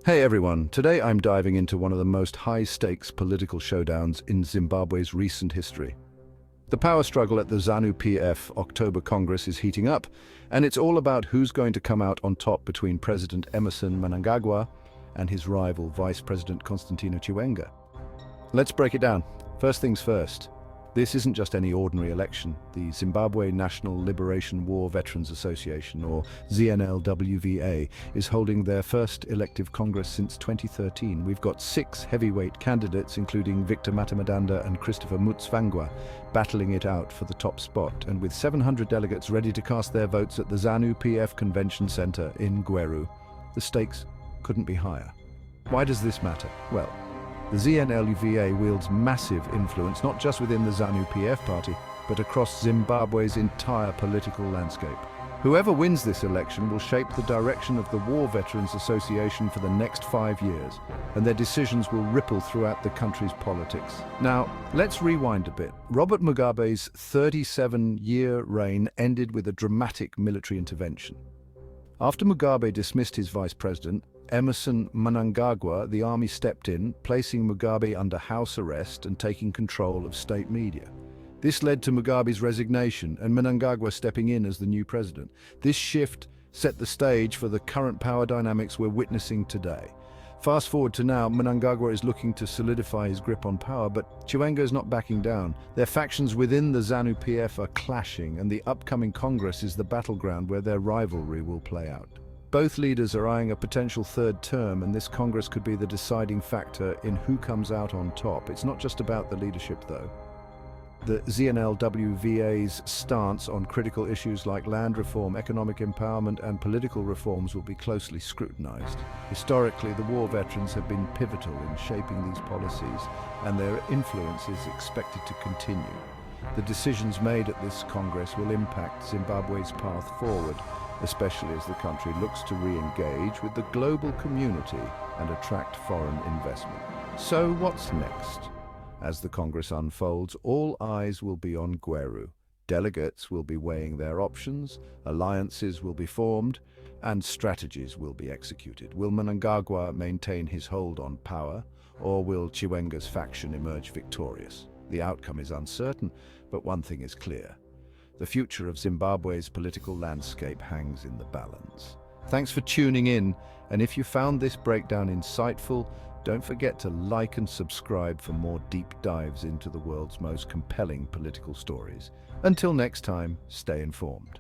Hey everyone, today I'm diving into one of the most high-stakes political showdowns in Zimbabwe's recent history. The power struggle at the Zanu PF October Congress is heating up, and it's all about who's going to come out on top between President Emmerson Mnangagwa and his rival Vice President Constantino Chiwenga. Let's break it down. First things first. This isn't just any ordinary election. The Zimbabwe National Liberation War Veterans Association, or ZNLWVA, is holding their first elective congress since 2013. We've got 6 heavyweight candidates, including Victor Matamadanda and Christopher Mutsvangwa, battling it out for the top spot, and with 700 delegates ready to cast their votes at the Zanu PF Convention Center in Gweru. The stakes couldn't be higher. Why does this matter? Well, the ZNLUVA wields massive influence not just within the Zanu PF party, but across Zimbabwe's entire political landscape. Whoever wins this election will shape the direction of the War Veterans Association for the next 5 years, and their decisions will ripple throughout the country's politics. Now, let's rewind a bit. Robert Mugabe's 37-year reign ended with a dramatic military intervention. After Mugabe dismissed his vice president, Emmerson Mnangagwa, the army stepped in, placing Mugabe under house arrest and taking control of state media. This led to Mugabe's resignation and Mnangagwa stepping in as the new president. This shift set the stage for the current power dynamics we're witnessing today. Fast forward to now, Mnangagwa is looking to solidify his grip on power, but Chiwenga is not backing down. Their factions within the Zanu PF are clashing, and the upcoming Congress is the battleground where their rivalry will play out. Both leaders are eyeing a potential third term, and this Congress could be the deciding factor in who comes out on top. It's not just about the leadership, though. The ZNLWVA's stance on critical issues like land reform, economic empowerment, and political reforms will be closely scrutinized. Historically, the war veterans have been pivotal in shaping these policies, and their influence is expected to continue. The decisions made at this Congress will impact Zimbabwe's path forward, especially as the country looks to re-engage with the global community and attract foreign investment. So what's next? As the Congress unfolds, all eyes will be on Gweru. Delegates will be weighing their options, alliances will be formed, and strategies will be executed. Will Mnangagwa maintain his hold on power, or will Chiwenga's faction emerge victorious? The outcome is uncertain, but one thing is clear. The future of Zimbabwe's political landscape hangs in the balance. Thanks for tuning in, and if you found this breakdown insightful, don't forget to like and subscribe for more deep dives into the world's most compelling political stories. Until next time, stay informed.